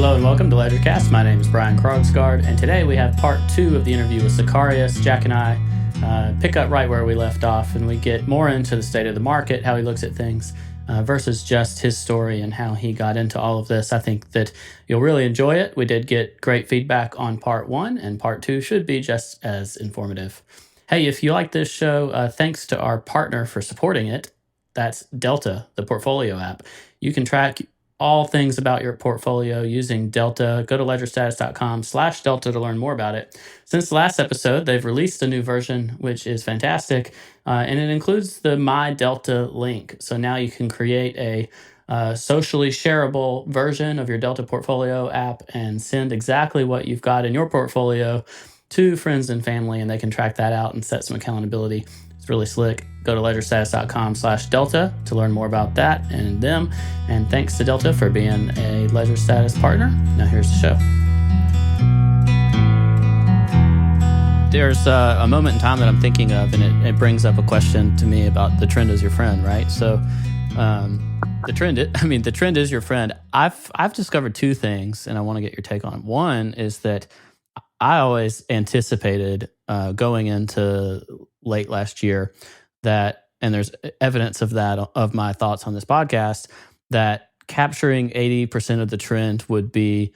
Hello and welcome to LedgerCast. My name is Brian Krogsgaard, and today we have part 2 of the interview with Sicarious. Jack and I pick up right where we left off, and we get more into the state of the market, how he looks at things, versus just his story and how he got into all of this. I think that you'll really enjoy it. We did get great feedback on part 1, and part 2 should be just as informative. Hey, if you like this show, thanks to our partner for supporting it. That's Delta, the portfolio app. You can track all things about your portfolio using Delta. Go to ledgerstatus.com/Delta to learn more about it. Since the last episode, they've released a new version, which is fantastic, and it includes the My Delta link. So now you can create a socially shareable version of your Delta portfolio app and send exactly what you've got in your portfolio to friends and family, and they can track that out and set some accountability. It's really slick. Go to ledgerstatus.com/Delta to learn more about that and them. And thanks to Delta for being a Ledger Status partner. Now here's the show. There's a moment in time that I'm thinking of, and it brings up a question to me about the trend is your friend, right? So the trend is your friend. I've discovered two things, and I want to get your take on it. One is that I always anticipated going into late last year that, and there's evidence of that, of my thoughts on this podcast, that capturing 80% of the trend would be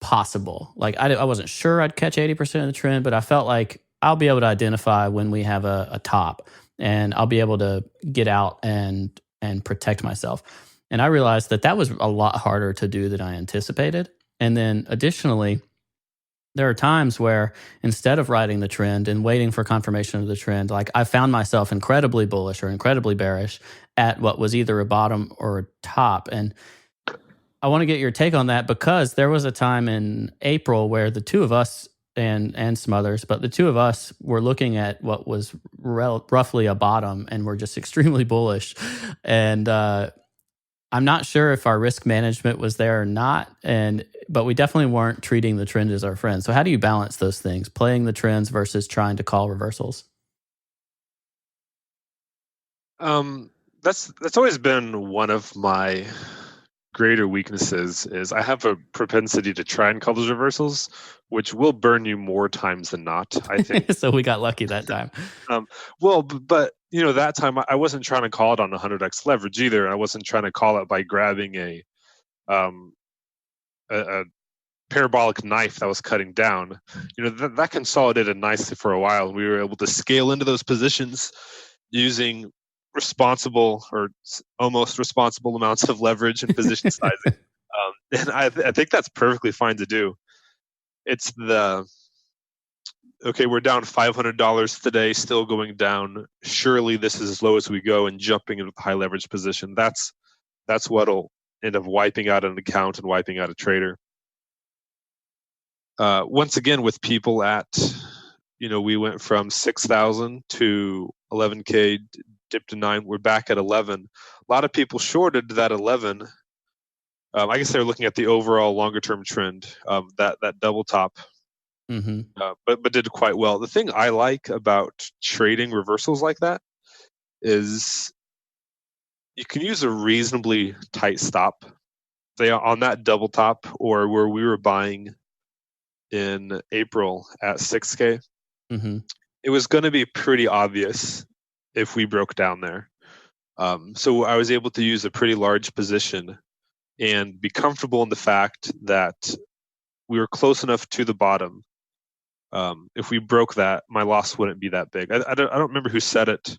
possible. Like I wasn't sure I'd catch 80% of the trend, but I felt like I'll be able to identify when we have a top, and I'll be able to get out and protect myself. And I realized that was a lot harder to do than I anticipated. And then additionally, there are times where instead of riding the trend and waiting for confirmation of the trend, like I found myself incredibly bullish or incredibly bearish at what was either a bottom or a top. And I want to get your take on that, because there was a time in April where the two of us and some others, but the two of us were looking at what was roughly a bottom, and we're just extremely bullish. And I'm not sure if our risk management was there or not, but we definitely weren't treating the trend as our friend. So how do you balance those things, playing the trends versus trying to call reversals? That's always been one of my greater weaknesses. Is I have a propensity to try and call those reversals, which will burn you more times than not, I think. So we got lucky that time. But that time I wasn't trying to call it on 100x leverage either. I wasn't trying to call it by grabbing a parabolic knife that was cutting down. That consolidated nicely for a while, and we were able to scale into those positions using responsible or almost responsible amounts of leverage and position sizing. And I think that's perfectly fine to do. It's okay, we're down $500 today, still going down. Surely this is as low as we go, and jumping into the high leverage position. That's what'll end up wiping out an account and wiping out a trader. Once again, with people at, we went from 6,000 to 11K, dipped to 9. We're back at 11. A lot of people shorted that 11. I guess they're looking at the overall longer term trend, that double top. Mm-hmm. But did quite well. The thing I like about trading reversals like that is you can use a reasonably tight stop. Say on that double top, or where we were buying in April at 6K, mm-hmm. It was going to be pretty obvious if we broke down there. So I was able to use a pretty large position and be comfortable in the fact that we were close enough to the bottom. If we broke that, my loss wouldn't be that big. I don't remember who said it.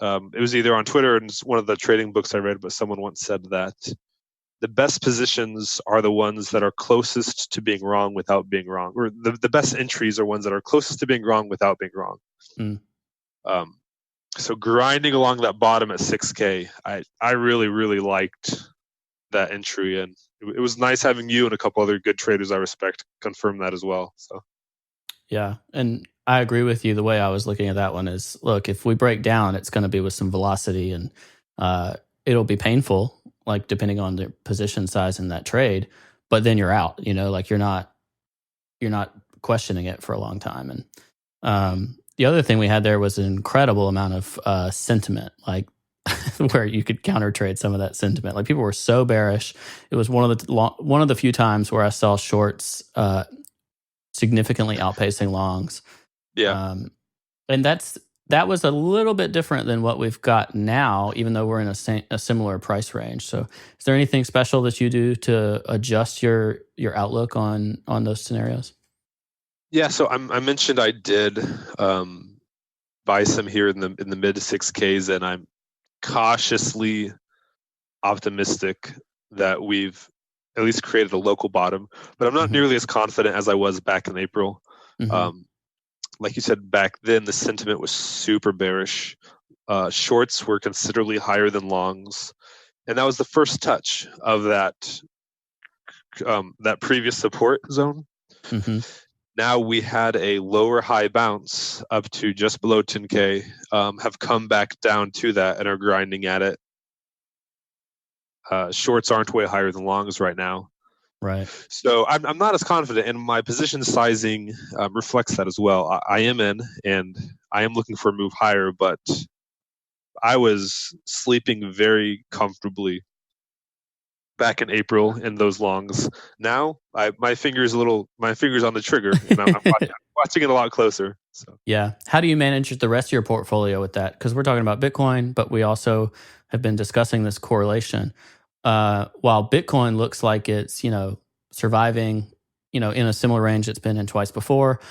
It was either on Twitter and one of the trading books I read, but someone once said that the best positions are the ones that are closest to being wrong without being wrong, or the best entries are ones that are closest to being wrong without being wrong. Mm. So grinding along that bottom at 6K, I really, really liked that entry, and it was nice having you and a couple other good traders I respect confirm that as well. So yeah, and I agree with you. The way I was looking at that one is, look, if we break down, it's going to be with some velocity, and it'll be painful, like depending on the position size in that trade, but then you're out, like you're not questioning it for a long time. And the other thing we had there was an incredible amount of sentiment. Like where you could counter trade some of that sentiment. Like people were so bearish. It was one of the few times where I saw shorts significantly outpacing longs. Yeah. And that was a little bit different than what we've got now, even though we're in a similar price range. So, is there anything special that you do to adjust your outlook on those scenarios? Yeah. So I mentioned I did buy some here in the mid 6Ks, and I'm cautiously optimistic that we've at least created a local bottom, but I'm not nearly as confident as I was back in April. Like you said, back then the sentiment was super bearish. Shorts were considerably higher than longs, and that was the first touch of that previous support zone. Now we had a lower high bounce up to just below 10K, have come back down to that and are grinding at it. Shorts aren't way higher than longs right now. Right. So I'm not as confident, and my position sizing reflects that as well. I am in, and I am looking for a move higher, but I was sleeping very comfortably back in April in those longs. Now my finger's on the trigger, and I'm watching it a lot closer. So yeah, how do you manage the rest of your portfolio with that? Because we're talking about Bitcoin, but we also have been discussing this correlation. While Bitcoin looks like it's surviving in a similar range it's been in twice before,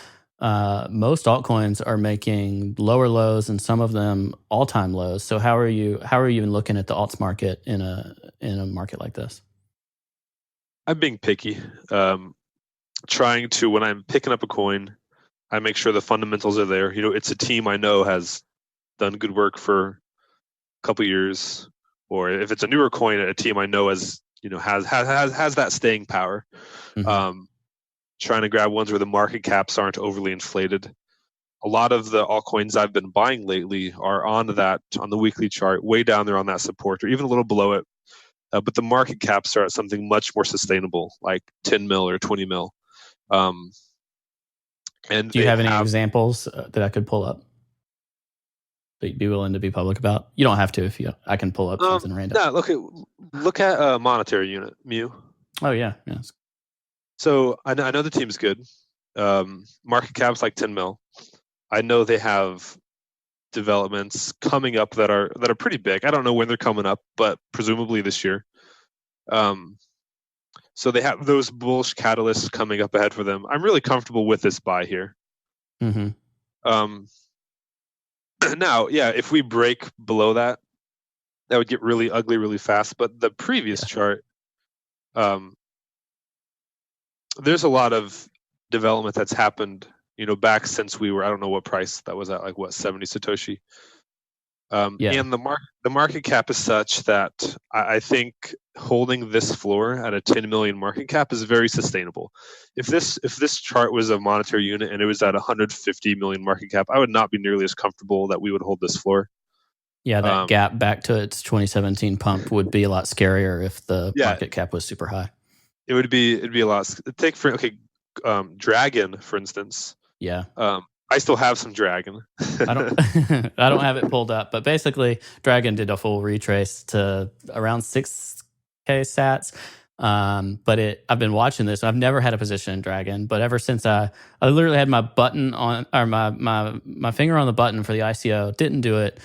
most altcoins are making lower lows and some of them all-time lows. So how are you even looking at the alts market in a market like this? I'm being picky. Trying to, when I'm picking up a coin, I make sure the fundamentals are there. It's a team I know has done good work for a couple years, or if it's a newer coin, a team I know has that staying power. Trying to grab ones where the market caps aren't overly inflated. A lot of the altcoins I've been buying lately are on the weekly chart, way down there on that support, or even a little below it. But the market caps are at something much more sustainable, like 10 mil or 20 mil. And do you have any examples that I could pull up that you'd be willing to be public about? You don't have to if I can pull up something random. No, look at monetary unit, Mu. Oh yeah, yes. So I know the team's good. Market cap's like 10 mil. I know they have developments coming up that are pretty big. I don't know when they're coming up, but presumably this year. So they have those bullish catalysts coming up ahead for them. I'm really comfortable with this buy here. Now, yeah, if we break below that would get really ugly really fast. But the previous chart, there's a lot of development that's happened, back since we were, I don't know what price that was at, like what, 70 Satoshi. And the market cap is such that I think holding this floor at a 10 million market cap is very sustainable. If this chart was a monetary unit and it was at 150 million market cap, I would not be nearly as comfortable that we would hold this floor. Yeah, that gap back to its 2017 pump would be a lot scarier if the market cap was super high. It'd be a lot. Dragon, for instance. Yeah. I still have some Dragon. I don't have it pulled up, but basically Dragon did a full retrace to around 6K sats. But I've been watching this. I've never had a position in Dragon, but ever since I literally had my button on, or my finger on the button for the ICO, didn't do it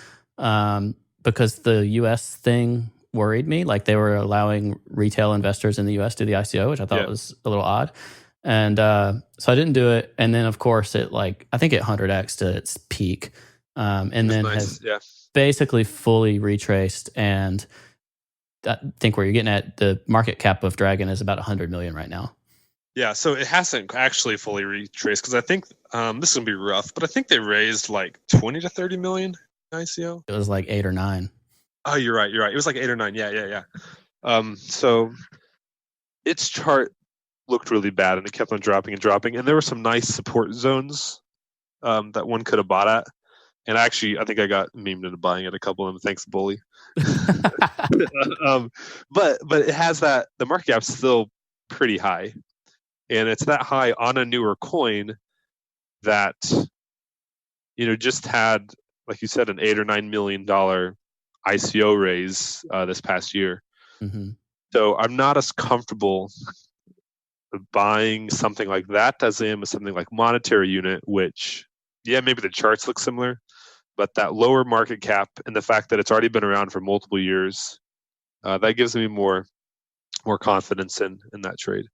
because the US thing worried me. Like they were allowing retail investors in the US to do the ICO, which I thought was a little odd. And so I didn't do it. And then, of course, I think it 100x to its peak. And then has basically fully retraced. And I think where you're getting at, the market cap of Dragon is about 100 million right now. Yeah, so it hasn't actually fully retraced because I think this is going to be rough, but I think they raised like 20 to 30 million ICO. It was like 8 or 9. Oh, you're right. It was like 8 or 9. Yeah. So its chart looked really bad and it kept on dropping and there were some nice support zones that one could have bought at, and I think I got memed into buying at a couple of them, thanks bully. But it has that the market cap's still pretty high, and it's that high on a newer coin that just had, like you said, an $8 or $9 million ICO raise this past year. Mm-hmm. So I'm not as comfortable buying something like that as I am as something like Monetary Unit, which, yeah, maybe the charts look similar, but that lower market cap and the fact that it's already been around for multiple years, that gives me more confidence in that trade.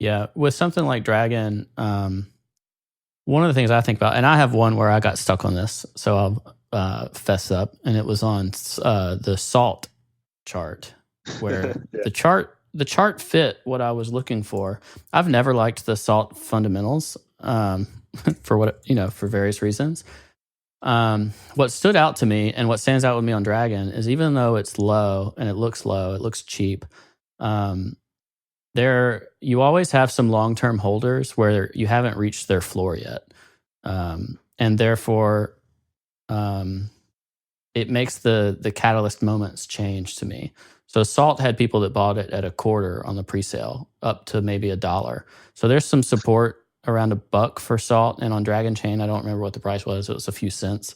Yeah, with something like Dragon, one of the things I think about, and I have one where I got stuck on this, so I'll fess up, and it was on the salt chart, where Yeah. the chart fit what I was looking for. I've never liked the salt fundamentals for various reasons. What stood out to me and what stands out with me on Dragon is even though it's low and it looks cheap. You always have some long-term holders where you haven't reached their floor yet, and therefore, it makes the catalyst moments change to me. So Salt had people that bought it at $0.25 on the pre-sale, up to maybe $1. So there's some support around $1 for Salt, and on Dragon Chain, I don't remember what the price was. It was a few cents.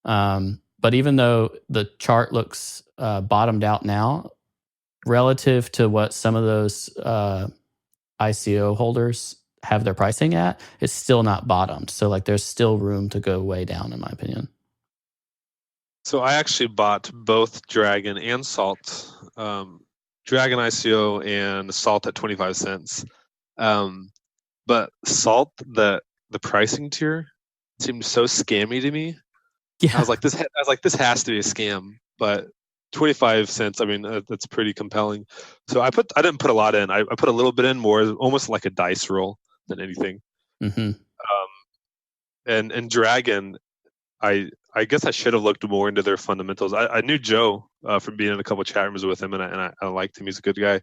But even though the chart looks bottomed out now, relative to what some of those ICO holders have their pricing at, it's still not bottomed. So like there's still room to go way down, in my opinion. So I actually bought both Dragon and Salt, Dragon ICO and Salt at 25 cents. But Salt, the pricing tier seemed so scammy to me. Yeah. I was like, this has to be a scam. But 25 cents, I mean, that's pretty compelling. So I didn't put a lot in. I put a little bit in, more almost like a dice roll than anything. Mm-hmm. And Dragon, I guess I should have looked more into their fundamentals. I knew Joe from being in a couple of chat rooms with him, and I liked him. He's a good guy.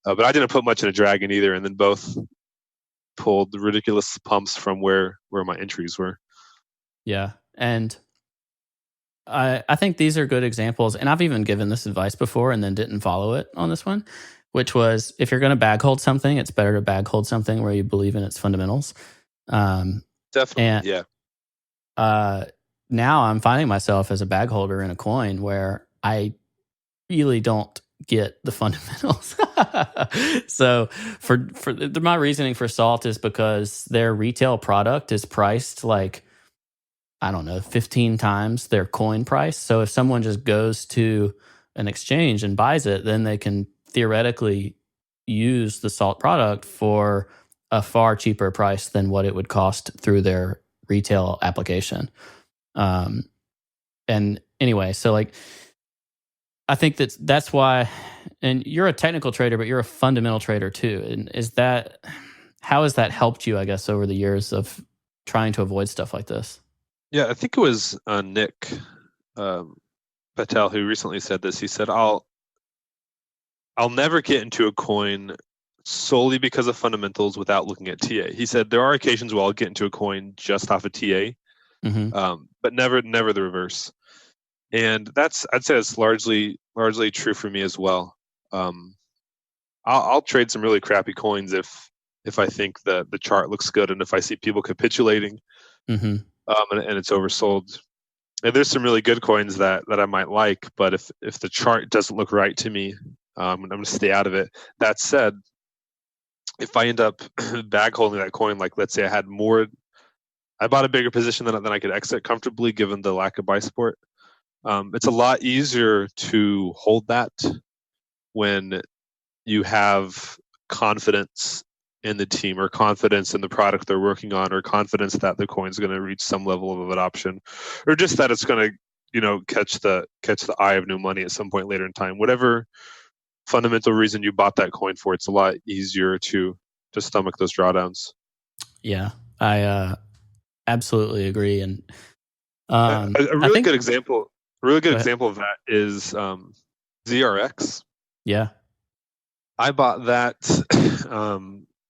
But I didn't put much into Dragon either, and then both pulled ridiculous pumps from where my entries were. Yeah, and I think these are good examples, and I've even given this advice before and then didn't follow it on this one, which was if you're going to bag hold something, it's better to bag hold something where you believe in its fundamentals. Definitely, and, yeah. Now I'm finding myself as a bag holder in a coin where I really don't get the fundamentals. So for my reasoning for Salt is because their retail product is priced like, I don't know, 15 times their coin price. So if someone just goes to an exchange and buys it, then they can theoretically use the Salt product for a far cheaper price than what it would cost through their retail application. And anyway, so like, I think that's why, and you're a technical trader, but you're a fundamental trader too. And how has that helped you, I guess, over the years of trying to avoid stuff like this? Yeah, I think it was Nick Patel who recently said this. He said, I'll never get into a coin solely because of fundamentals without looking at TA. He said there are occasions where I'll get into a coin just off of TA, but never the reverse. And I'd say that's largely true for me as well. I'll trade some really crappy coins if I think the chart looks good and if I see people capitulating, and it's oversold. And there's some really good coins that I might like, but if the chart doesn't look right to me, I'm going to stay out of it. That said, if I end up bag holding that coin, like let's say I bought a bigger position than I could exit comfortably given the lack of buy support. It's a lot easier to hold that when you have confidence in the team or confidence in the product they're working on or confidence that the coin's going to reach some level of adoption or just that it's going to catch the eye of new money at some point later in time. Whatever fundamental reason you bought that coin for, it's a lot easier to stomach those drawdowns. Yeah, I absolutely agree. And a really good example of that is ZRX. Yeah, I bought that.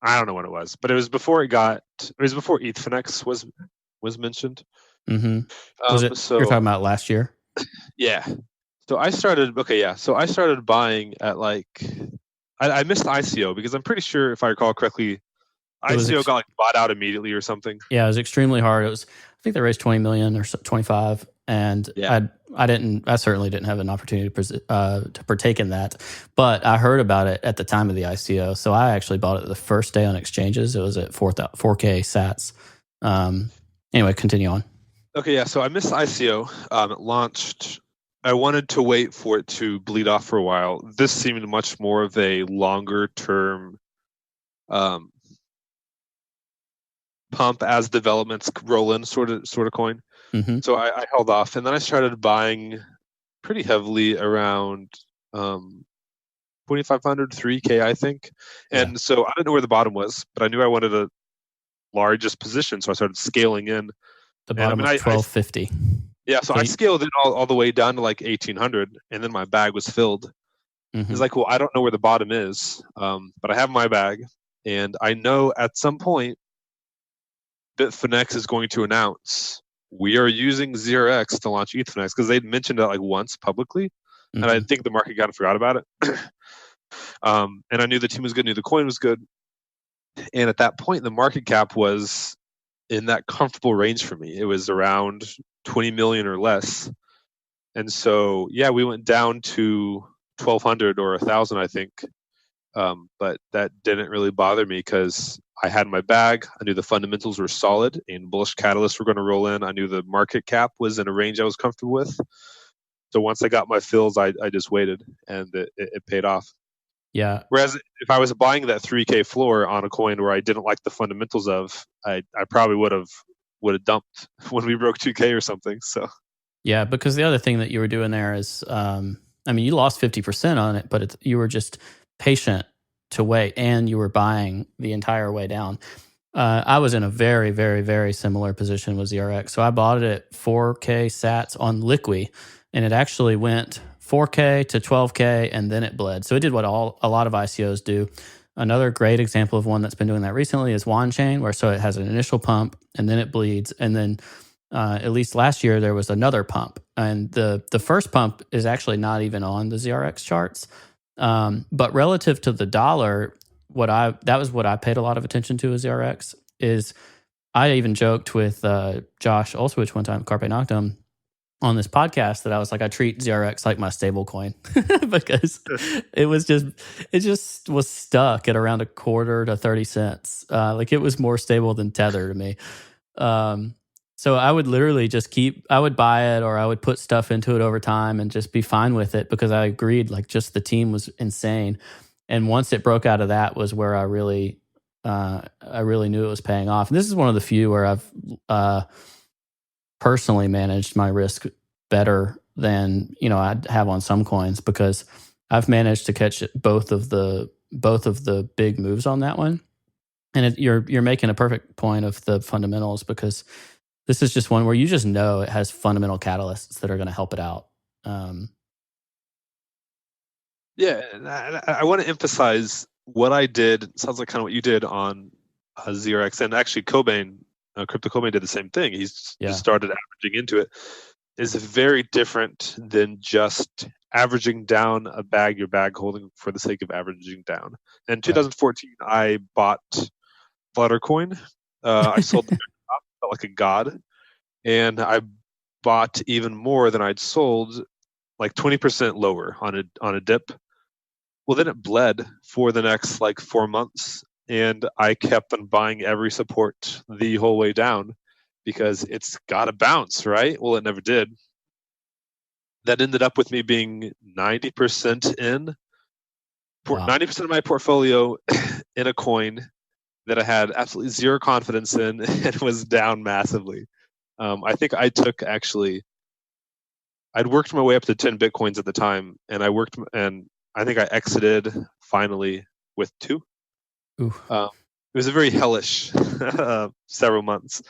I don't know when it was, but it was before ETHFinex was mentioned. Mm-hmm. You're talking about last year? Yeah. So I started buying at like I missed ICO because I'm pretty sure if I recall correctly, ICO got bought out immediately or something. Yeah, it was extremely hard. I think they raised 20 million or 25, and Yeah. I certainly didn't have an opportunity to partake in that, but I heard about it at the time of the ICO. So I actually bought it the first day on exchanges. It was at 4K sats. Anyway, continue on. Okay, yeah. So I missed the ICO. It launched. I wanted to wait for it to bleed off for a while. This seemed much more of a longer term um, pump as developments roll in, sort of coin. Mm-hmm. So I held off, and then I started buying pretty heavily around 2,500, 3K, I think. And Yeah. so I didn't know where the bottom was, but I knew I wanted a largest position, so I started scaling in. The And I bottom mean, was 1250. yeah, so So I scaled in all the way down to like 1,800, and then my bag was filled. mm-hmm. It's like, well, I don't know where the bottom is, but I have my bag, and I know at some point Bitfinex is going to announce we are using ZRX to launch ETHFinex, because they'd mentioned it like once publicly, and I think the market kind of forgot about it. And I knew the team was good, knew the coin was good, and at that point, the market cap was in that comfortable range for me. It was around 20 million or less, and so yeah, we went down to 1,200 or 1,000, I think. But that didn't really bother me because I had my bag. I knew the fundamentals were solid and bullish catalysts were going to roll in. I knew the market cap was in a range I was comfortable with. So once I got my fills, I just waited, and it paid off. Yeah. Whereas if I was buying that 3K floor on a coin where I didn't like the fundamentals of, I probably would have dumped when we broke 2K or something. So Yeah, because the other thing that you were doing there is, I mean, you lost 50% on it, but you were just patient to wait, and you were buying the entire way down. I was in a very, very, very similar position with ZRX. So I bought it at 4K sats on Liqui, and it actually went 4K to 12K, and then it bled. So it did what a lot of ICOs do. Another great example of one that's been doing that recently is WanChain, where so it has an initial pump, and then it bleeds, and then at least last year there was another pump, and the first pump is actually not even on the ZRX charts. But relative to the dollar, that was what I paid a lot of attention to as ZRX. Is I even joked with Josh Olszewicz one time, Carpe Noctem, on this podcast, that I was like, I treat ZRX like my stable coin because it just was stuck at around a quarter to 30 cents. Like it was more stable than Tether to me. So I would literally just I would buy it, or I would put stuff into it over time and just be fine with it, because I agreed, like, just the team was insane. And once it broke out of that was where I really knew it was paying off. And this is one of the few where I've personally managed my risk better than, I'd have on some coins, because I've managed to catch both of the big moves on that one. And you're making a perfect point of the fundamentals, because this is just one where you just know it has fundamental catalysts that are going to help it out. yeah, I want to emphasize what I did. It sounds like kind of what you did on ZRX, and actually Cobain, Crypto Cobain, did the same thing. He's just started averaging into it. Is very different than just averaging down a bag, your bag holding for the sake of averaging down. In 2014, I bought Fluttercoin. I sold the felt like a god, and I bought even more than I'd sold, like 20% lower on a dip. Well, then it bled for the next like 4 months, and I kept on buying every support the whole way down because it's got to bounce, right? Well, it never did. That ended up with me being 90% in, 90% of my portfolio in a coin that I had absolutely zero confidence in and was down massively. I think I took I'd worked my way up to 10 Bitcoins at the time, and I think I exited finally with 2. It was a very hellish several months.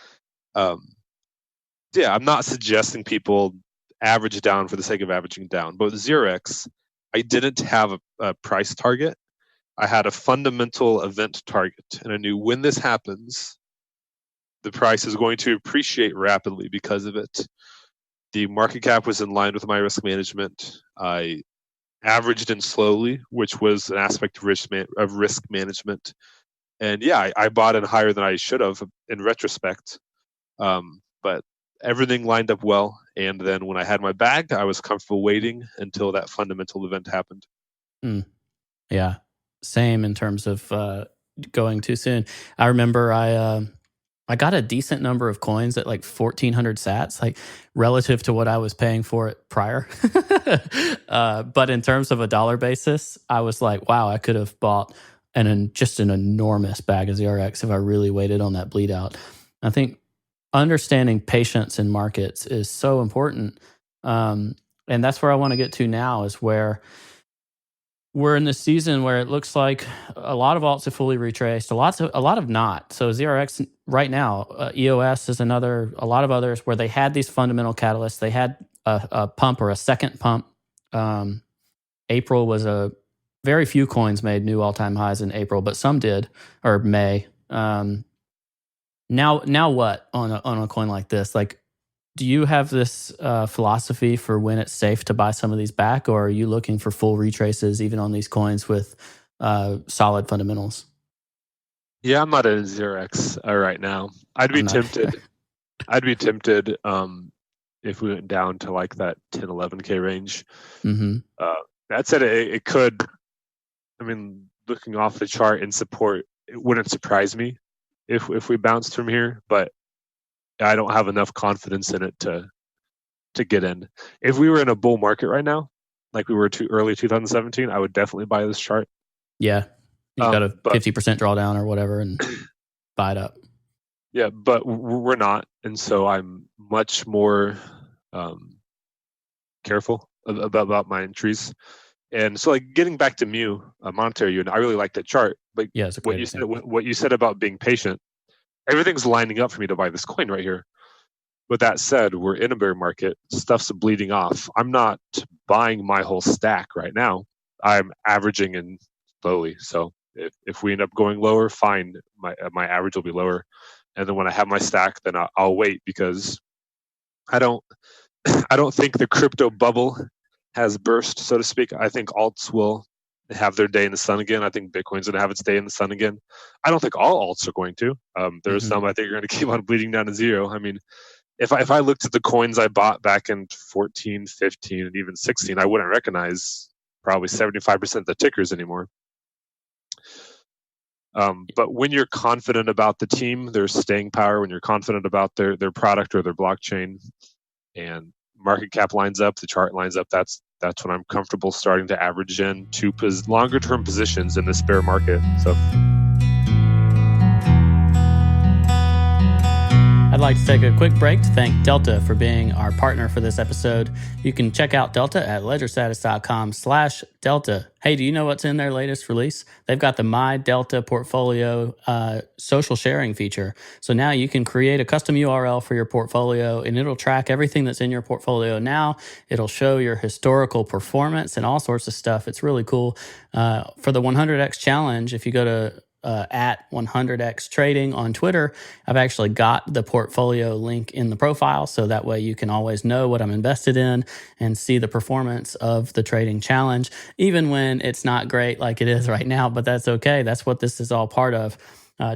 Yeah, I'm not suggesting people average down for the sake of averaging down, but with ZRX, I didn't have a price target. I had a fundamental event target, and I knew when this happens, the price is going to appreciate rapidly because of it. The market cap was in line with my risk management. I averaged in slowly, which was an aspect of risk management. And yeah, I bought in higher than I should have in retrospect. But everything lined up well. And then when I had my bag, I was comfortable waiting until that fundamental event happened. Yeah, same in terms of going too soon. I remember I got a decent number of coins at like 1,400 sats, like relative to what I was paying for it prior. But in terms of a dollar basis, I was like, wow, I could have bought just an enormous bag of ZRX if I really waited on that bleed out. I think understanding patience in markets is so important. And that's where I want to get to now, is where we're in this season where it looks like a lot of alts have fully retraced, a lot of not. So ZRX right now, EOS is another, a lot of others where they had these fundamental catalysts. They had a pump or a second pump. April was very few coins made new all-time highs in April, but some did, or May. Now what on a coin like this? Like, do you have this philosophy for when it's safe to buy some of these back, or are you looking for full retraces even on these coins with solid fundamentals? Yeah, I'm not in ZRX right now. I'd be tempted. I'd be tempted if we went down to like that 10, 11K range. Mm-hmm. That said, it could. I mean, looking off the chart in support, it wouldn't surprise me if we bounced from here, but I don't have enough confidence in it to get in. If we were in a bull market right now, like we were early 2017, I would definitely buy this chart. Yeah, you got a 50% drawdown or whatever and buy it up. Yeah, but we're not, and so I'm much more careful about my entries. And so, like, getting back to Mu, monetary unit, I really like that chart. But yeah, it's a what you said about being patient, everything's lining up for me to buy this coin right here. With that said, we're in a bear market. Stuff's bleeding off. I'm not buying my whole stack right now. I'm averaging in slowly. So if we end up going lower, fine. My average will be lower. And then when I have my stack, then I'll wait, because I don't think the crypto bubble has burst, so to speak. I think alts will have their day in the sun again. I think Bitcoin's going to have its day in the sun again. I don't think all alts are going to. There's some I think are going to keep on bleeding down to zero. I mean, if I looked at the coins I bought back in 14, 15, and even 16, I wouldn't recognize probably 75% of the tickers anymore. But when you're confident about the team, their staying power, when you're confident about their product or their blockchain, and market cap lines up, the chart lines up, that's when I'm comfortable starting to average in to longer term positions in this bear market. So I'd like to take a quick break to thank Delta for being our partner for this episode. You can check out Delta at ledgerstatus.com/Delta. Hey, do you know what's in their latest release? They've got the My Delta portfolio social sharing feature. So now you can create a custom URL for your portfolio, and it'll track everything that's in your portfolio now. It'll show your historical performance and all sorts of stuff. It's really cool. For the 100x challenge, if you go to at 100x trading on Twitter, I've actually got the portfolio link in the profile, so that way you can always know what I'm invested in and see the performance of the trading challenge, even when it's not great like it is right now. But that's okay. That's what this is all part of.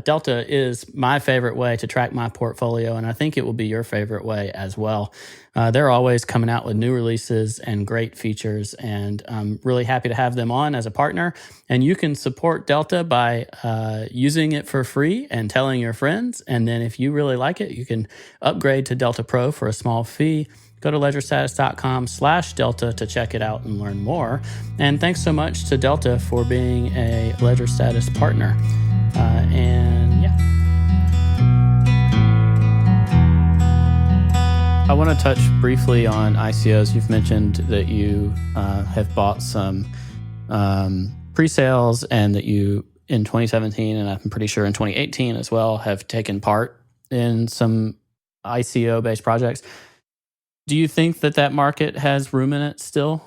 Delta is my favorite way to track my portfolio, and I think it will be your favorite way as well. They're always coming out with new releases and great features, and I'm really happy to have them on as a partner. And you can support Delta by using it for free and telling your friends. And then if you really like it, you can upgrade to Delta Pro for a small fee. Go to ledgerstatus.com/Delta to check it out and learn more. And thanks so much to Delta for being a Ledger Status partner. And yeah. I want to touch briefly on ICOs. You've mentioned that you have bought some pre-sales, and that you in 2017, and I'm pretty sure in 2018 as well, have taken part in some ICO-based projects. Do you think that market has room in it still?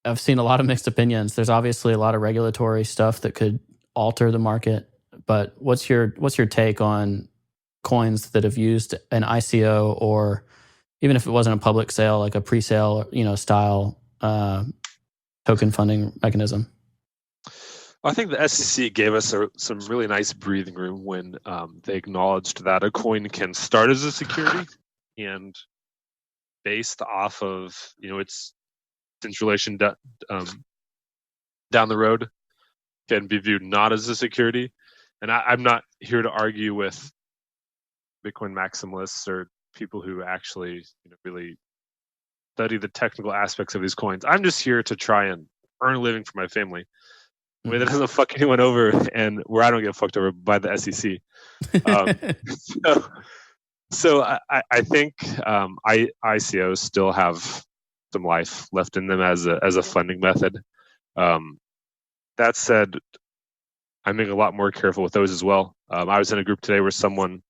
I've seen a lot of mixed opinions. There's obviously a lot of regulatory stuff that could alter the market, but what's your take on coins that have used an ICO, or even if it wasn't a public sale, like a pre-sale, style token funding mechanism? I think the SEC gave us some really nice breathing room when they acknowledged that a coin can start as a security, and based off of its relation down the road can be viewed not as a security. And I'm not here to argue with Bitcoin maximalists or people who actually really study the technical aspects of these coins. I'm just here to try and earn a living for my family. I mean, that doesn't fuck anyone over, and where I don't get fucked over by the SEC. So I think ICOs still have some life left in them as a funding method. That said, I'm being a lot more careful with those as well. I was in a group today where someone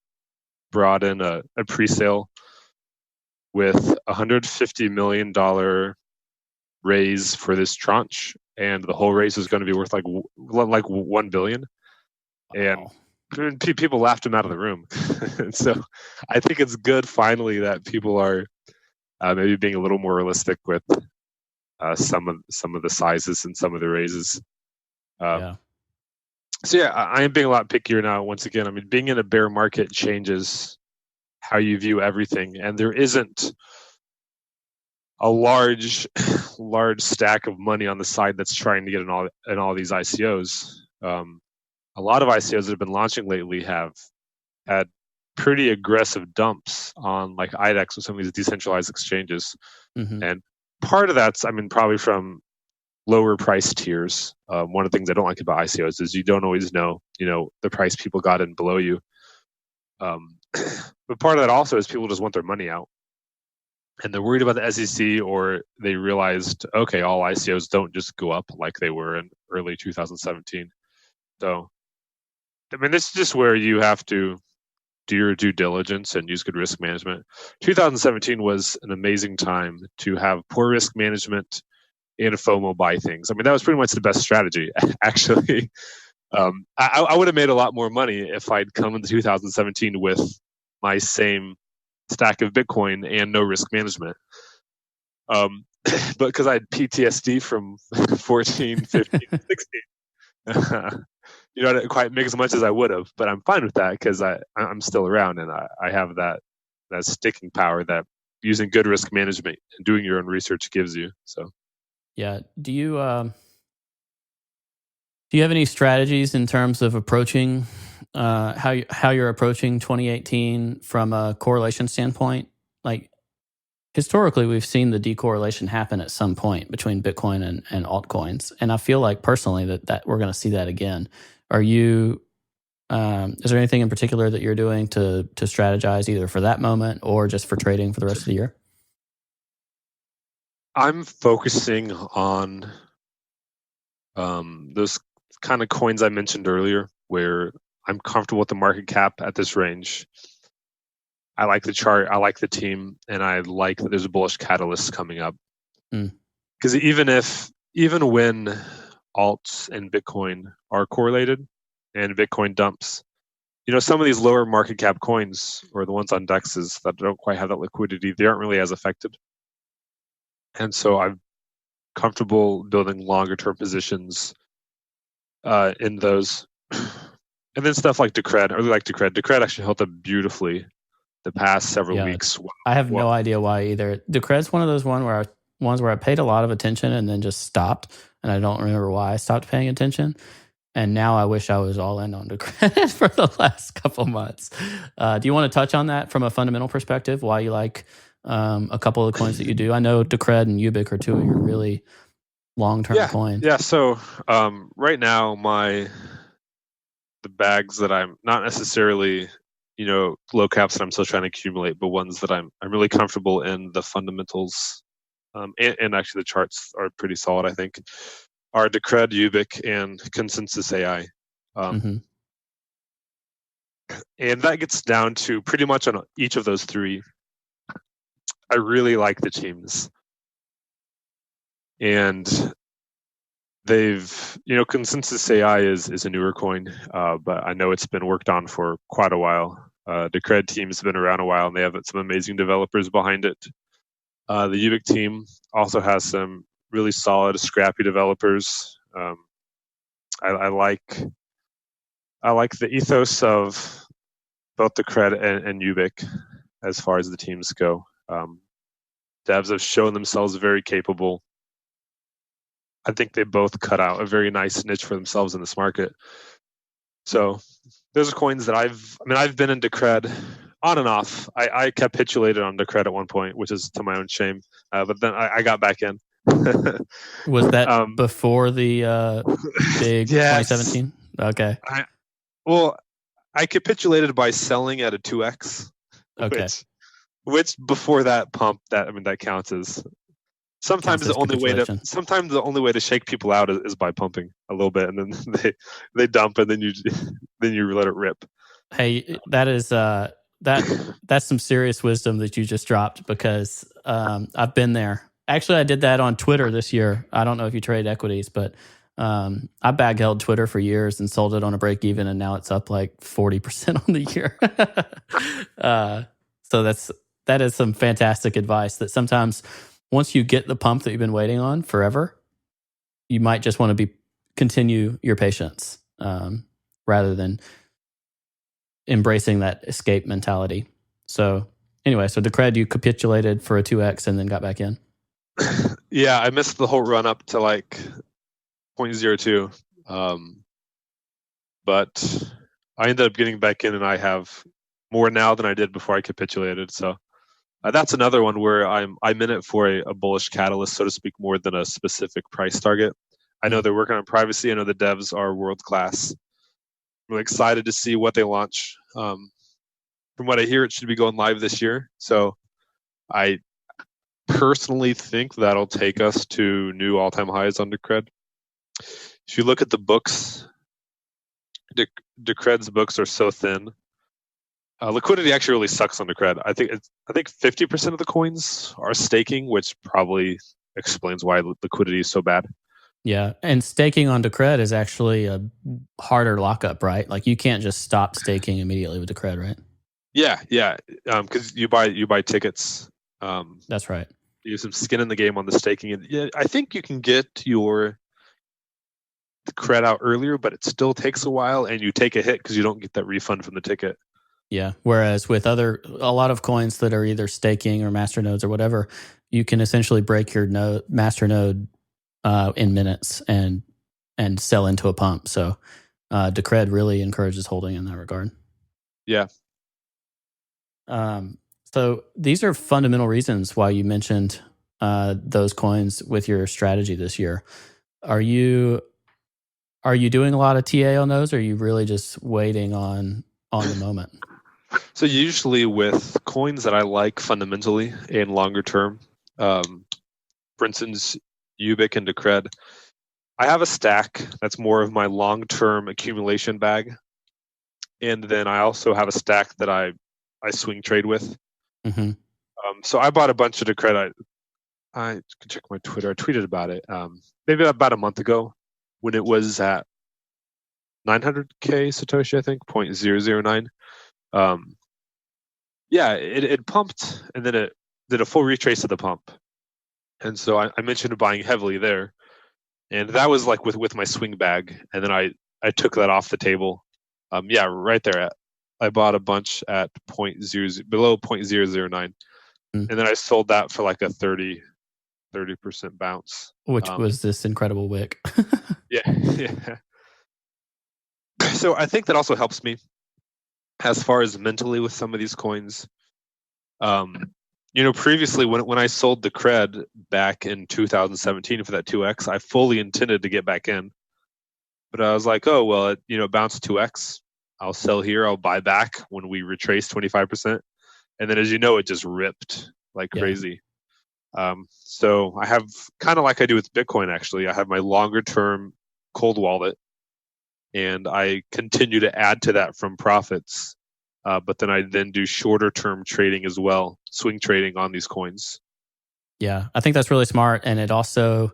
brought in a pre-sale with $150 million raise for this tranche, and the whole raise is going to be worth like $1 billion. And people laughed him out of the room. And so I think it's good finally that people are maybe being a little more realistic with some of the sizes and some of the raises. So yeah, I am being a lot pickier now. Once again, I mean, being in a bear market changes how you view everything, and there isn't a large stack of money on the side that's trying to get in all these ICOs. A lot of ICOs that have been launching lately have had pretty aggressive dumps on like IDEX or some of these decentralized exchanges, and part of that's probably from lower price tiers. One of the things I don't like about ICOs is you don't always know the price people got in below you. But part of that also is people just want their money out, and they're worried about the SEC, or they realized, okay, all ICOs don't just go up like they were in early 2017. So, I mean, this is just where you have to do your due diligence and use good risk management. 2017 was an amazing time to have poor risk management and FOMO buy things. I mean, that was pretty much the best strategy, actually. I would have made a lot more money if I'd come into 2017 with my same stack of Bitcoin and no risk management. But because I had PTSD from 14, 15, 16, I didn't quite make as much as I would have. But I'm fine with that because I'm still around, and I have that sticking power that using good risk management and doing your own research gives you. So, yeah. Do you have any strategies in terms of approaching how you're approaching 2018 from a correlation standpoint? Like historically, we've seen the decorrelation happen at some point between Bitcoin and altcoins, and I feel like personally that we're going to see that again. Are you? Is there anything in particular that you're doing to strategize either for that moment or just for trading for the rest of the year? I'm focusing on those kind of coins I mentioned earlier, where I'm comfortable with the market cap at this range. I like the chart, I like the team, and I like that there's a bullish catalyst coming up. Because even when alts and Bitcoin are correlated and Bitcoin dumps, some of these lower market cap coins, or the ones on dexes that don't quite have that liquidity, they aren't really as affected. And so I'm comfortable building longer term positions in those. And then stuff like Decred. I really like Decred. Decred actually held up beautifully the past several weeks. I have no idea why either. Decred's one of those ones where I paid a lot of attention and then just stopped, and I don't remember why I stopped paying attention. And now I wish I was all in on Decred for the last couple months. Do you want to touch on that from a fundamental perspective? Why you like a couple of the coins that you do? I know Decred and Ubic are two of your really long-term coins. Yeah. So right now, the bags that I'm not necessarily low caps that I'm still trying to accumulate, but ones that I'm really comfortable in the fundamentals, and actually the charts are pretty solid, I think, are Decred, Ubic, and Consensus AI. And that gets down to pretty much on each of those three. I really like the teams. And they've, Consensus AI is a newer coin, but I know it's been worked on for quite a while. The Decred team's been around a while, and they have some amazing developers behind it. The Ubic team also has some really solid, scrappy developers. I like the ethos of both Decred and Ubik as far as the teams go. Devs have shown themselves very capable. I think they both cut out a very nice niche for themselves in this market. So those are coins that I've been in Decred on and off. I capitulated on Decred at one point, which is to my own shame. But then I got back in. Was that before the big yes. 2017? Okay. I capitulated by selling at a 2x. Okay. Which before that pump, that counts as sometimes the only way to shake people out is by pumping a little bit, and then they dump, and then you let it rip. Hey, that is that's some serious wisdom that you just dropped, because I've been there. Actually, I did that on Twitter this year. I don't know if you trade equities, but I bag held Twitter for years and sold it on a break even, and now it's up like 40% on the year. So that is some fantastic advice, that sometimes once you get the pump that you've been waiting on forever, you might just want to continue your patience rather than embracing that escape mentality. So anyway, so Decred, you capitulated for a 2x and then got back in. Yeah, I missed the whole run up to like 0.02. But I ended up getting back in, and I have more now than I did before I capitulated. So that's another one where I'm in it for a bullish catalyst, so to speak, more than a specific price target. I know they're working on privacy. I know the devs are world class. I'm really excited to see what they launch. From what I hear, it should be going live this year. So I personally think that'll take us to new all-time highs on Decred. If you look at the books, Decred's books are so thin. Liquidity actually really sucks on Decred. I think 50% of the coins are staking, which probably explains why liquidity is so bad. Yeah, and staking on Decred is actually a harder lockup, right? Like you can't just stop staking immediately with Decred, right? Yeah. Because you buy tickets. That's right. You have some skin in the game on the staking, and yeah, I think you can get your cred out earlier, but it still takes a while, and you take a hit because you don't get that refund from the ticket. Yeah. Whereas with a lot of coins that are either staking or master nodes or whatever, you can essentially break your master node in minutes and sell into a pump. So Decred really encourages holding in that regard. Yeah. So these are fundamental reasons why you mentioned those coins with your strategy this year. Are you doing a lot of TA on those, or are you really just waiting on the moment? So usually with coins that I like fundamentally and longer term, for instance, Ubik and Decred, I have a stack that's more of my long-term accumulation bag. And then I also have a stack that I swing trade with. Mm-hmm. So I bought a bunch of Decred. I can check my Twitter. I tweeted about it maybe about a month ago when it was at 900K Satoshi, I think, 0.009. Yeah, it pumped, and then it did a full retrace of the pump. And so I mentioned buying heavily there. And that was like with my swing bag. And then I took that off the table. Yeah, right there. I bought a bunch at below 0.009. And then I sold that for like a 30% bounce. Which was this incredible wick. Yeah. So I think that also helps me as far as mentally with some of these coins. Previously when I sold the cred back in 2017 for that 2x, I fully intended to get back in. But I was like, oh, well, it bounced 2x. I'll sell here. I'll buy back when we retrace 25%. And then, as you know, it just ripped like crazy. So I have kind of like I do with Bitcoin, actually. I have my longer term cold wallet, and I continue to add to that from profits. But then I do shorter term trading as well, swing trading on these coins. Yeah, I think that's really smart. And it also,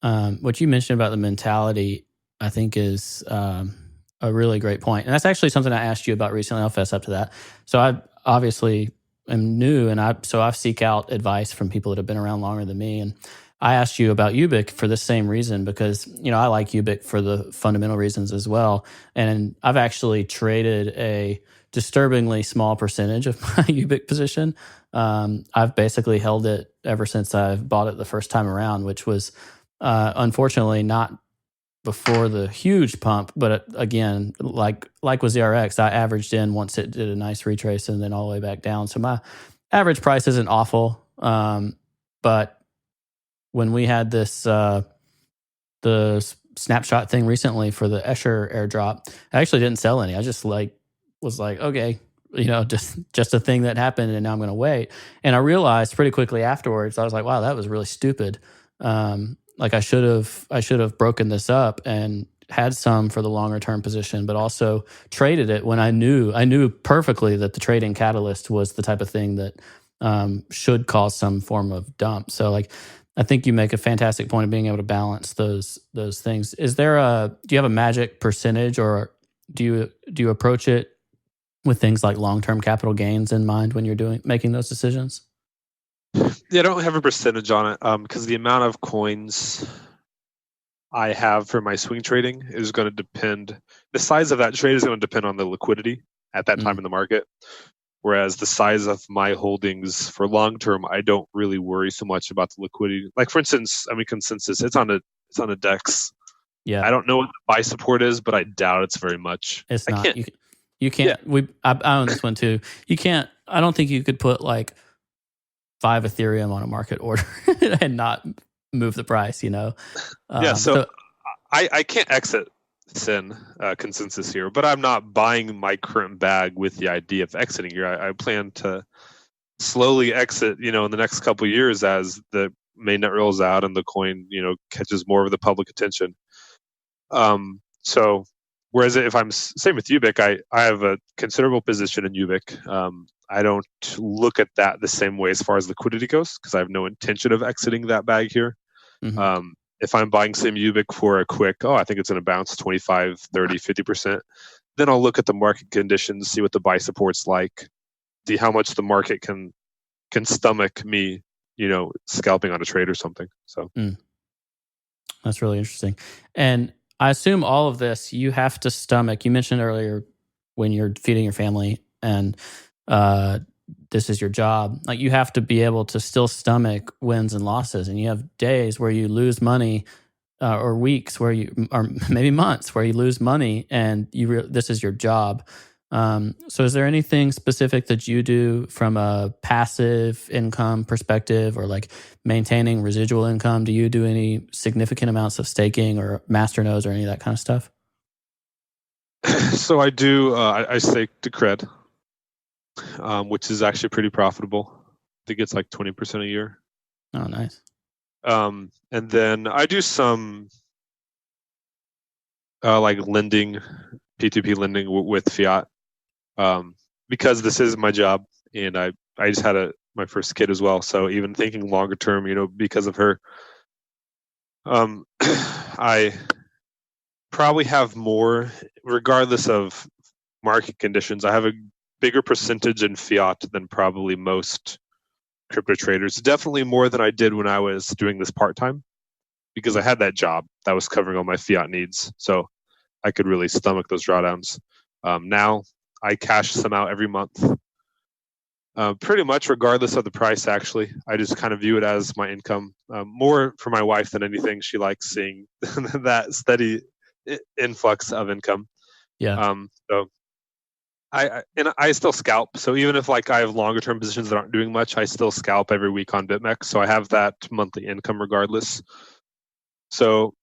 what you mentioned about the mentality, I think is a really great point. And that's actually something I asked you about recently. I'll fess up to that. So I obviously am new, and I seek out advice from people that have been around longer than me. And I asked you about Ubic for the same reason because, I like Ubic for the fundamental reasons as well. And I've actually traded a disturbingly small percentage of my Ubic position. I've basically held it ever since I've bought it the first time around, which was unfortunately not before the huge pump. But again, like with ZRX, I averaged in once it did a nice retrace and then all the way back down. So my average price isn't awful. But when we had this the snapshot thing recently for the Escher airdrop, I actually didn't sell any. I just was like, okay, just a thing that happened, and now I'm going to wait. And I realized pretty quickly afterwards, I was like, wow, that was really stupid. Like I should have broken this up and had some for the longer term position, but also traded it when I knew perfectly that the trading catalyst was the type of thing that should cause some form of dump. So like, I think you make a fantastic point of being able to balance those things. Do you have a magic percentage, or do you approach it with things like long-term capital gains in mind when you're making those decisions? Yeah, I don't have a percentage on it because the amount of coins I have for my swing trading is going to depend. The size of that trade is going to depend on the liquidity at that time in the market. Whereas the size of my holdings for long term, I don't really worry so much about the liquidity. Like for instance, Consensus, it's on a DEX. Yeah, I don't know what the buy support is, but I doubt it's very much. It's not. You can't. Yeah. I own this one too. You can't. I don't think you could put like 5 Ethereum on a market order and not move the price. Yeah. So I can't exit Consensus here, but I'm not buying my current bag with the idea of exiting here. I plan to slowly exit, in the next couple of years as the mainnet rolls out and the coin, catches more of the public attention. So whereas if I'm same with Ubic, I have a considerable position in Ubic. I don't look at that the same way as far as liquidity goes because I have no intention of exiting that bag here. Mm-hmm. If I'm buying some Ubic for a quick, I think it's going to bounce 25, 30, 50%, then I'll look at the market conditions, see what the buy support's like, see how much the market can stomach me, scalping on a trade or something. So That's really interesting. And I assume all of this you have to stomach. You mentioned earlier when you're feeding your family and this is your job, like you have to be able to still stomach wins and losses, and you have days where you lose money or weeks where or maybe months where you lose money, and this is your job. So is there anything specific that you do from a passive income perspective or like maintaining residual income? Do you do any significant amounts of staking or masternodes or any of that kind of stuff? So I do, I stake to Cred, which is actually pretty profitable. I think it's like 20% a year. Oh, nice. And then I do some like lending, P2P lending with fiat, because this is my job, and I just had my first kid as well. So even thinking longer term, because of her, I probably have more, regardless of market conditions. I have a bigger percentage in fiat than probably most crypto traders. Definitely more than I did when I was doing this part-time, because I had that job that was covering all my fiat needs. So I could really stomach those drawdowns. Now I cash some out every month, pretty much regardless of the price, actually. I just kind of view it as my income, more for my wife than anything. She likes seeing that steady influx of income. Yeah. So I still scalp. So even if like I have longer term positions that aren't doing much, I still scalp every week on BitMEX. So I have that monthly income regardless. So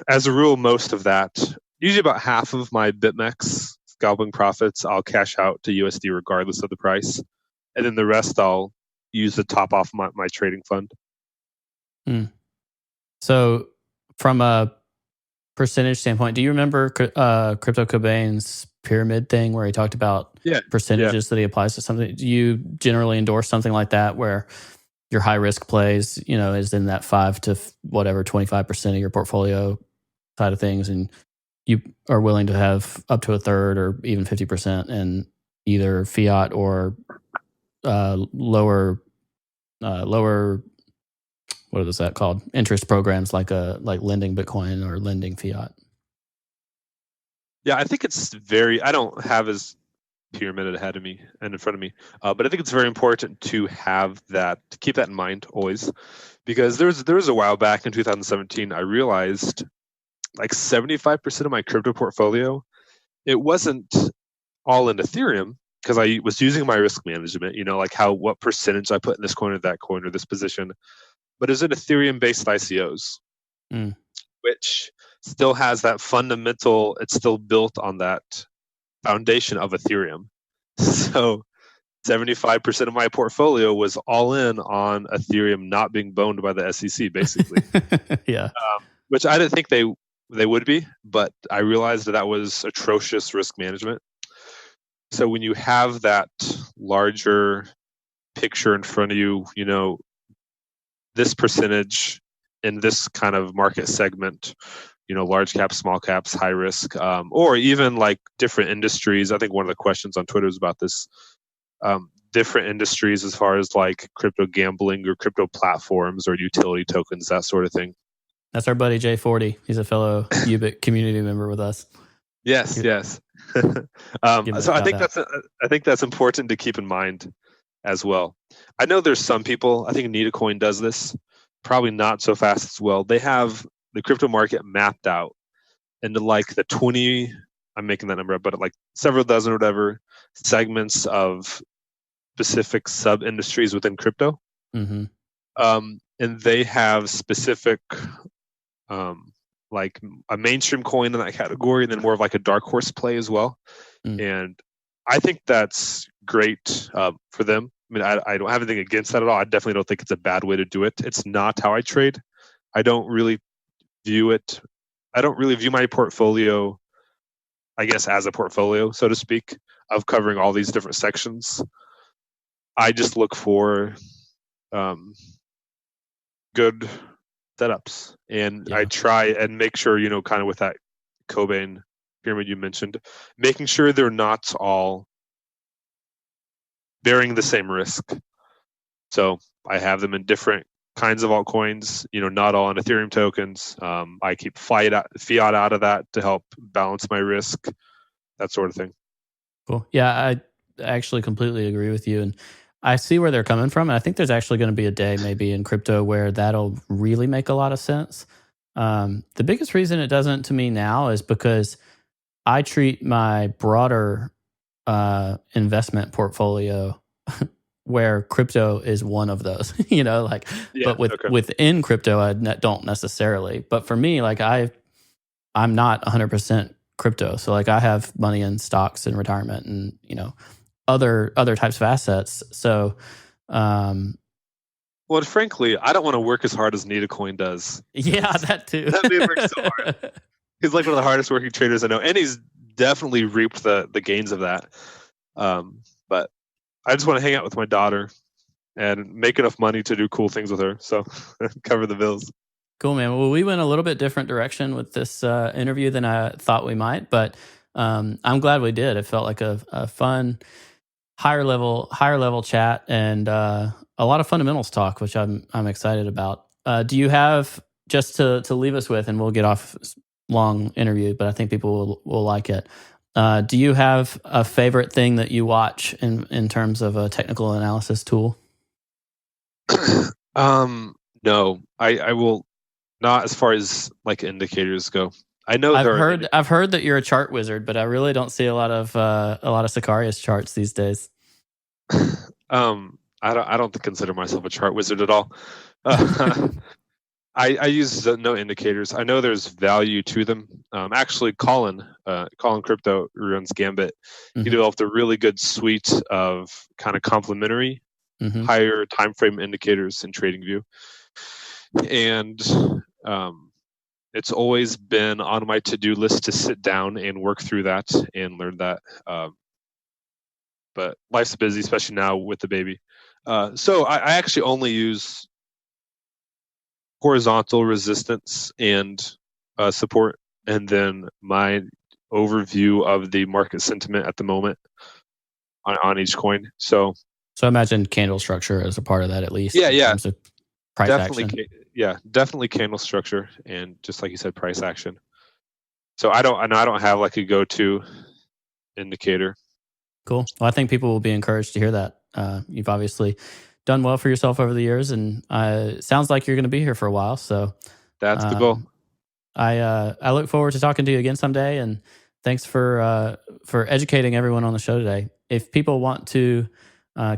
as a rule, most of that, usually about half of my BitMEX scalping profits, I'll cash out to USD regardless of the price. And then the rest I'll use to top off my trading fund. So from a percentage standpoint, do you remember Crypto Cobain's pyramid thing where he talked about percentages that he applies to something? Do you generally endorse something like that where your high risk plays, is in that 5 to 25% of your portfolio side of things, and you are willing to have up to a third or even 50% in either fiat or lower what is that called? Interest programs like lending Bitcoin or lending fiat. Yeah, I think it's very. I don't have as pyramid ahead of me and in front of me, but I think it's very important to have that, to keep that in mind always, because there was a while back in 2017 I realized like 75% of my crypto portfolio, it wasn't all in Ethereum because I was using my risk management, like what percentage I put in this coin or that coin or this position, but it's in Ethereum based ICOs, which still has that fundamental, it's still built on that foundation of Ethereum. So 75% of my portfolio was all in on Ethereum not being boned by the SEC, basically. Yeah. Which I didn't think they would be, but I realized that was atrocious risk management. So when you have that larger picture in front of you, this percentage in this kind of market segment, large caps, small caps, high risk, or even like different industries. I think one of the questions on Twitter is about this. Different industries as far as like crypto gambling or crypto platforms or utility tokens, that sort of thing. That's our buddy J40. He's a fellow Ubit community member with us. Yes. So I think that's important to keep in mind as well. I know there's some people, I think Coin does this, probably not so fast as well. They have the crypto market mapped out into like the 20, I'm making that number up, but like several dozen or whatever segments of specific sub industries within crypto. Mm-hmm. And they have specific like a mainstream coin in that category, and then more of like a dark horse play as well. And I think that's great for them. I mean, I don't have anything against that at all. I definitely don't think it's a bad way to do it. It's not how I trade. I don't really view my portfolio, I guess, as a portfolio, so to speak, of covering all these different sections. I just look for good setups, and I try and make sure, kind of with that Cobain pyramid you mentioned, making sure they're not all bearing the same risk. So I have them in different kinds of altcoins, not all in Ethereum tokens. I keep fiat out of that to help balance my risk, that sort of thing. Cool. Yeah, I actually completely agree with you. And I see where they're coming from. And I think there's actually going to be a day maybe in crypto where that'll really make a lot of sense. The biggest reason it doesn't to me now is because I treat my broader investment portfolio where crypto is one of those, but within crypto, I don't necessarily. But for me, like I'm not 100% crypto. So like I have money in stocks and retirement and, other types of assets. So, well, frankly, I don't want to work as hard as Coin does. Yeah, that too. That man works so hard. He's like one of the hardest working traders I know, and he's definitely reaped the gains of that. But I just want to hang out with my daughter and make enough money to do cool things with her, so cover the bills. Cool, man. Well, we went a little bit different direction with this interview than I thought we might, but I'm glad we did. It felt like a fun, higher level chat and a lot of fundamentals talk, which I'm excited about. Do you have, just to leave us with, and we'll get off long interview, but I think people will like it. Do you have a favorite thing that you watch in terms of a technical analysis tool? No, I will not, as far as like indicators go. I know I've heard that you're a chart wizard, but I really don't see a lot of Sicarious charts these days. I don't consider myself a chart wizard at all. I use no indicators. I know there's value to them. Actually, Colin Crypto runs Gambit. Mm-hmm. He developed a really good suite of kind of complementary, higher time frame indicators in TradingView, and it's always been on my to-do list to sit down and work through that and learn that. But life's busy, especially now with the baby. So I actually only use horizontal resistance and support, and then my overview of the market sentiment at the moment on each coin. So I imagine candle structure as a part of that, at least. Yeah. price definitely, action. definitely candle structure, and just like you said, price action. So I don't have like a go-to indicator. Cool. Well, I think people will be encouraged to hear that. You've obviously done well for yourself over the years, and it sounds like you're going to be here for a while. So That's the goal. I look forward to talking to you again someday. And thanks for educating everyone on the show today. If people want to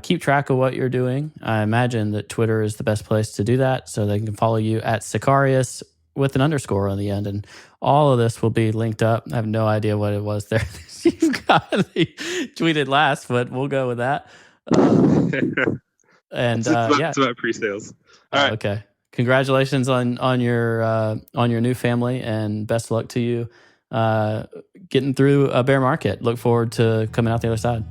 keep track of what you're doing, I imagine that Twitter is the best place to do that. So they can follow you at Sicarious with an underscore on the end, and all of this will be linked up. I have no idea what it was there. You've got tweeted last, but we'll go with that. And it's about pre-sales. All right. Okay. Congratulations on your new family, and best of luck to you getting through a bear market. Look forward to coming out the other side.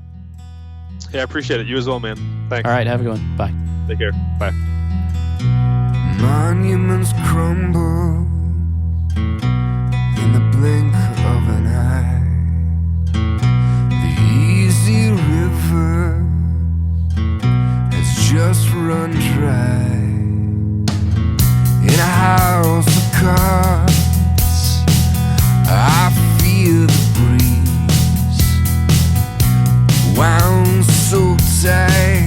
Yeah, I appreciate it. You as well, man. Thanks. All right, have a good one. Bye. Take care. Bye. Monuments crumble in the blink of an eye. The easy river has just run dry. In a house of cards, I feel the breeze wound so tight.